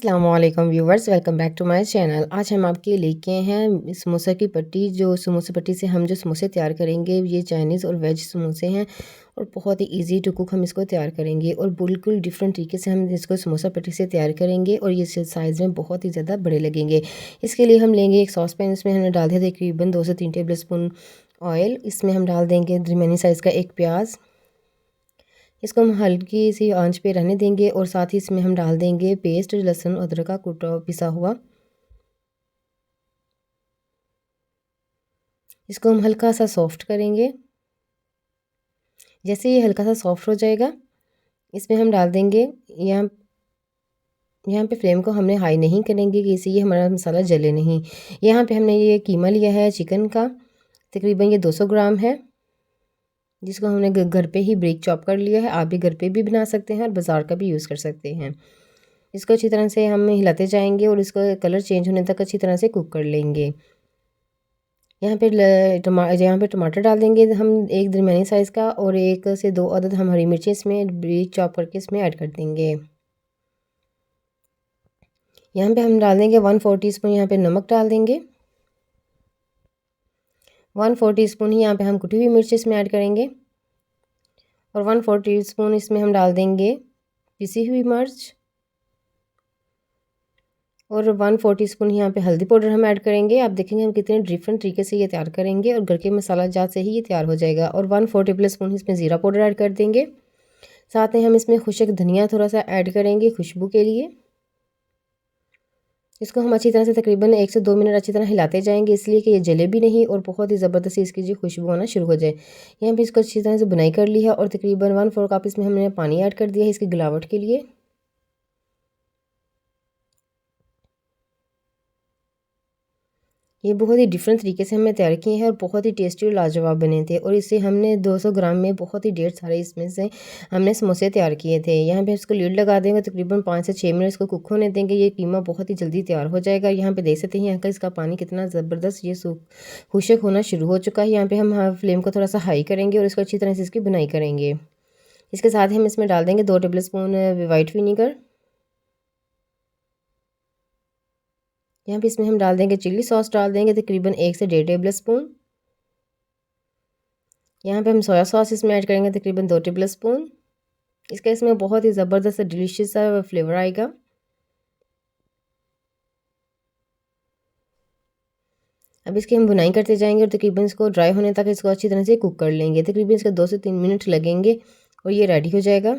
अस्सलामुअलैकुम viewers, welcome back to my channel. आज हम आपके लेके हैं समोसा की पट्टी। जो समोसा पट्टी से हम जो समोसे तैयार करेंगे ये चाइनीज़ और वेज समोसे हैं और बहुत ही इजी टू कुक हम इसको तैयार करेंगे और बिल्कुल डिफरेंट तरीके से हम इसको समोसा पट्टी से तैयार करेंगे और ये साइज़ में बहुत ही ज़्यादा बड़े लगेंगे। इसके लिए हम लेंगे एक सॉस पैन, इसमें हमने डाल दिया तकरीबन 2 से 3 टेबल स्पून ऑयल। इसमें हम डाल देंगे दरमियानी साइज़ का एक प्याज। इसको हम हल्की सी आंच पे रहने देंगे और साथ ही इसमें हम डाल देंगे पेस्ट लहसुन अदरक का कुटा पिसा हुआ। इसको हम हल्का सा सॉफ्ट करेंगे। जैसे ये हल्का सा सॉफ्ट हो जाएगा इसमें हम डाल देंगे यहाँ यहाँ पे फ्लेम को हमने हाई नहीं करेंगे कि इससे ये हमारा मसाला जले नहीं। यहाँ पे हमने ये कीमा लिया है चिकन का, तकरीबन ये 200 ग्राम है, जिसको हमने घर पे ही ब्रेक चॉप कर लिया है। आप भी घर पे भी बना सकते हैं और बाज़ार का भी यूज़ कर सकते हैं। इसको अच्छी तरह से हम हिलाते जाएंगे और इसका कलर चेंज होने तक अच्छी तरह से कुक कर लेंगे। यहाँ पे टमाटर डाल देंगे हम एक दरमियानी साइज़ का, और 1 से 2 अदद हम हरी मिर्ची इसमें ब्रीक चॉप करके इसमें ऐड कर देंगे। यहाँ पे हम डाल देंगे 1/4 टीस्पून यहाँ पे नमक डाल देंगे। 1/4 टीस्पून ही यहाँ पे हम कुटी हुई मिर्च इसमें ऐड करेंगे और 1/4 टीस्पून इसमें हम डाल देंगे पिसी हुई मिर्च और 1/4 टीस्पून यहाँ पे हल्दी पाउडर हम ऐड करेंगे। आप देखेंगे हम कितने डिफरेंट तरीके से ये तैयार करेंगे और घर के मसाला जात से ही ये तैयार हो जाएगा। और 1/4 टेबल स्पून इसमें ज़ीरा पाउडर ऐड कर देंगे। साथ में हम इसमें खुशक धनिया थोड़ा सा ऐड करेंगे खुशबू के लिए। इसको हम अच्छी तरह से तकरीबन 1 से 2 मिनट अच्छी तरह हिलाते जाएंगे, इसलिए कि ये जले भी नहीं और बहुत ही ज़बरदस्ती इसकी जो खुशबू आना शुरू हो जाए। यहाँ पे इसको अच्छी तरह से बुनाई कर ली है और तकरीबन 1/4 कप इसमें हमने पानी ऐड कर दिया है इसकी गिलावट के लिए। ये बहुत ही डिफरेंट तरीके से हमने तैयार किए हैं और बहुत ही टेस्टी और लाजवाब बने थे। और इसे हमने 200 ग्राम में बहुत ही ढेर सारे इसमें से हमने समोसे तैयार किए थे। यहाँ पे इसको लीड लगा देंगे, तकरीबन 5 से 6 मिनट इसको कुक होने देंगे। ये कीमा बहुत ही जल्दी तैयार हो जाएगा। यहाँ पे देख सकते हैं यहाँ का इसका पानी कितना ज़बरदस्त ये खुशक होना शुरू हो चुका है। यहाँ पर हम फ्लेम को थोड़ा सा हाई करेंगे और इसको अच्छी तरह से इसकी बुनाई करेंगे। इसके साथ ही हम इसमें डाल देंगे 2 टेबल स्पून वाइट विनीगर। यहाँ पे इसमें हम डाल देंगे चिल्ली सॉस, डाल देंगे तकरीबन 1 से 1.5 टेबल स्पून। यहाँ पे हम सोया सॉस इसमें ऐड करेंगे तकरीबन 2 टेबल स्पून। इसका इसमें बहुत ही ज़बरदस्त डिलीशियस सा फ्लेवर आएगा। अब इसकी हम बुनाई करते जाएंगे और तकरीबन इसको ड्राई होने तक इसको अच्छी तरह से कुक कर लेंगे। तकरीबन इसका 2 से 3 मिनट लगेंगे और ये रेडी हो जाएगा।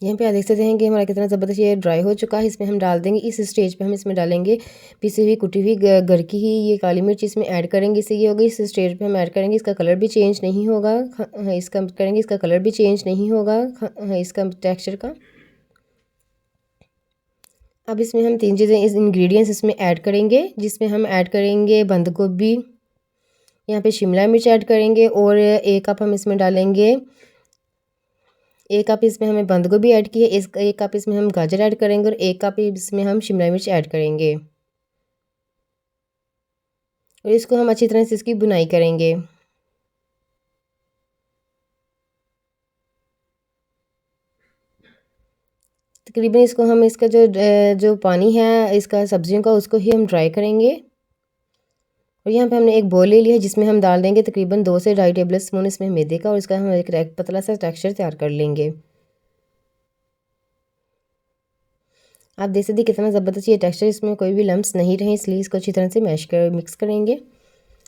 यहाँ पे आप देख सकते हैं कि हमारा कितना ज़बरदस्त ये ड्राई हो चुका है। इसमें हम डाल देंगे, इस स्टेज पे हम इसमें डालेंगे पिसी हुई कुटी हुई घर की ही ये काली मिर्च इसमें ऐड करेंगे। इससे ये होगा इस स्टेज पे हम ऐड करेंगे, इसका कलर भी चेंज नहीं होगा। इसका करेंगे इसका कलर भी चेंज नहीं होगा इसका टेक्स्चर का। अब इसमें हम 3 चीज़ें इस इंग्रेडिएंट्स इसमें ऐड करेंगे, जिसमें हम ऐड करेंगे बंद गोभी, यहाँ पे शिमला मिर्च ऐड करेंगे और 1 कप हम इसमें डालेंगे 1 कप इसमें हमें बंद गोभी ऐड की है, 1 कप इसमें हम गाजर ऐड करेंगे और 1 कप इसमें हम शिमला मिर्च ऐड करेंगे और इसको हम अच्छी तरह से इसकी बुनाई करेंगे। तकरीबन इसको हम इसका जो पानी है इसका सब्जियों का उसको ही हम ड्राई करेंगे। और यहाँ पे हमने एक बोल ले लिया है जिसमें हम डाल देंगे तकरीबन 2 से 2.5 टेबल स्पून इसमें मैदे का और इसका हम एक पतला सा टेक्सचर तैयार कर लेंगे। आप देख सकते हैं कितना ज़बरदस्त ये टेक्सचर, इसमें कोई भी लम्स नहीं रहे, इसलिए इसको अच्छी तरह से मिक्स करेंगे।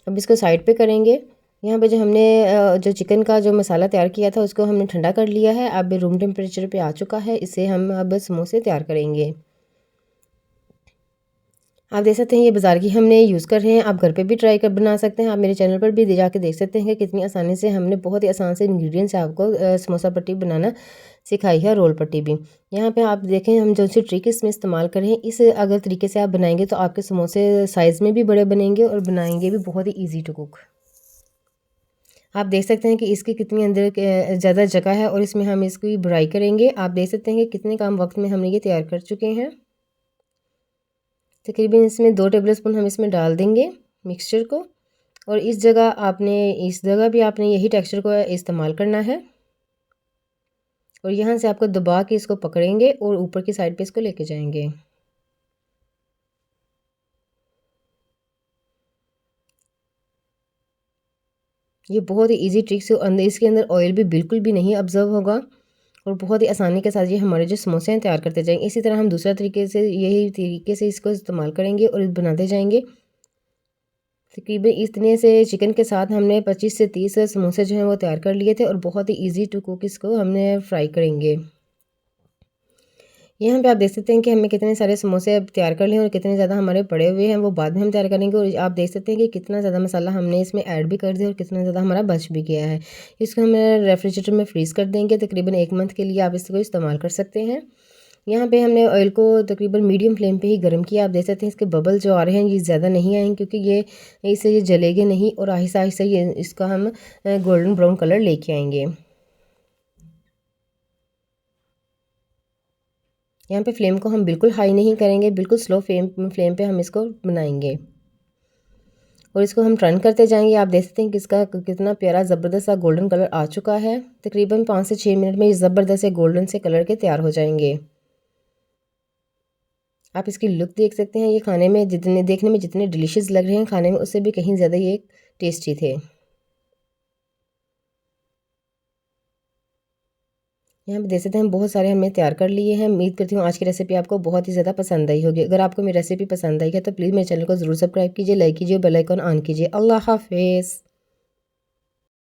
अब इसको साइड पे करेंगे। यहाँ पे जो हमने जो चिकन का जो मसाला तैयार किया था उसको हमने ठंडा कर लिया है, अब रूम टेम्परेचर पे आ चुका है। इसे हम अब समोसे तैयार करेंगे। आप देख सकते हैं ये बाज़ार की हमने यूज़ कर रहे हैं, आप घर पे भी ट्राई कर बना सकते हैं। आप मेरे चैनल पर भी जाके देख सकते हैं कि कितनी आसानी से हमने बहुत ही आसान से इंग्रेडिएंट्स से आपको समोसा पट्टी बनाना सिखाई है, रोल पट्टी भी। यहाँ पे आप देखें हम जो सी ट्रिक इसमें इस्तेमाल कर रहे हैं, इस अगर तरीके से आप बनाएंगे तो आपके समोसे साइज़ में भी बड़े बनेंगे और बनाएंगे भी बहुत ही ईजी टू कुक। आप देख सकते हैं कि इसकी कितनी अंदर ज़्यादा जगह है और इसमें हम इसकी बुराई करेंगे। आप देख सकते हैं कि कितने कम वक्त में हमने ये तैयार कर चुके हैं। तकरीबन इसमें 2 टेबल स्पून हम इसमें डाल देंगे मिक्सचर को और इस जगह भी आपने यही टेक्सचर को इस्तेमाल करना है और यहाँ से आपको दबा के इसको पकड़ेंगे और ऊपर की साइड पे इसको लेके जाएंगे। ये बहुत ही ईजी ट्रिक से अंदर इसके अंदर ऑयल भी बिल्कुल भी नहीं ऑब्जर्व होगा और बहुत ही आसानी के साथ ये हमारे जो समोसे हैं तैयार करते जाएंगे। इसी तरह हम दूसरा तरीके से यही तरीके से इसको इस्तेमाल करेंगे और बनाते जाएंगे। तकरीबन इतने से चिकन के साथ हमने 25 से 30 समोसे जो हैं वो तैयार कर लिए थे और बहुत ही ईजी टू कुक इसको हमने फ्राई करेंगे। यहाँ पे आप देख सकते हैं कि हमने कितने सारे समोसे अब तैयार कर लिए और कितने ज़्यादा हमारे पड़े हुए हैं, वो बाद में हम तैयार करेंगे। और आप देख सकते हैं कि कितना ज़्यादा मसाला हमने इसमें ऐड भी कर दिया और कितना ज़्यादा हमारा बच भी गया है। इसको हम रेफ्रिजरेटर में फ्रीज़ कर देंगे, तकरीबन 1 मंथ के लिए आप इसको इस्तेमाल कर सकते हैं। यहाँ पे हमने ऑयल को तकरीबन मीडियम फ्लेम पे ही गर्म किया। आप देख सकते हैं इसके बबल जो आ रहे हैं ये ज़्यादा नहीं आएंगे, क्योंकि ये इससे ये जलेंगे नहीं और आहिस्ता आहिस्ता ये इसका हम गोल्डन ब्राउन कलर लेके आएंगे। यहाँ पे फ्लेम को हम बिल्कुल हाई नहीं करेंगे, बिल्कुल स्लो फ्लेम पे हम इसको बनाएंगे और इसको हम टर्न करते जाएंगे। आप देख सकते हैं कि इसका कितना प्यारा ज़बरदस्त सा गोल्डन कलर आ चुका है। तकरीबन 5 से 6 मिनट में ये ज़बरदस्त से गोल्डन से कलर के तैयार हो जाएंगे। आप इसकी लुक देख सकते हैं, ये खाने में जितने देखने में जितने डिलीशियस लग रहे हैं, खाने में उससे भी कहीं ज़्यादा ये टेस्टी थे। यहाँ पे देख सकते हैं बहुत सारे हमने तैयार कर लिए हैं। उम्मीद करती हूँ आज की रेसिपी आपको बहुत ही ज़्यादा पसंद आई होगी। अगर आपको मेरी रेसिपी पसंद आई है तो प्लीज़ मेरे चैनल को ज़रूर सब्सक्राइब कीजिए, लाइक कीजिए, बेल आइकन ऑन कीजिए। अल्लाह हाफिज़।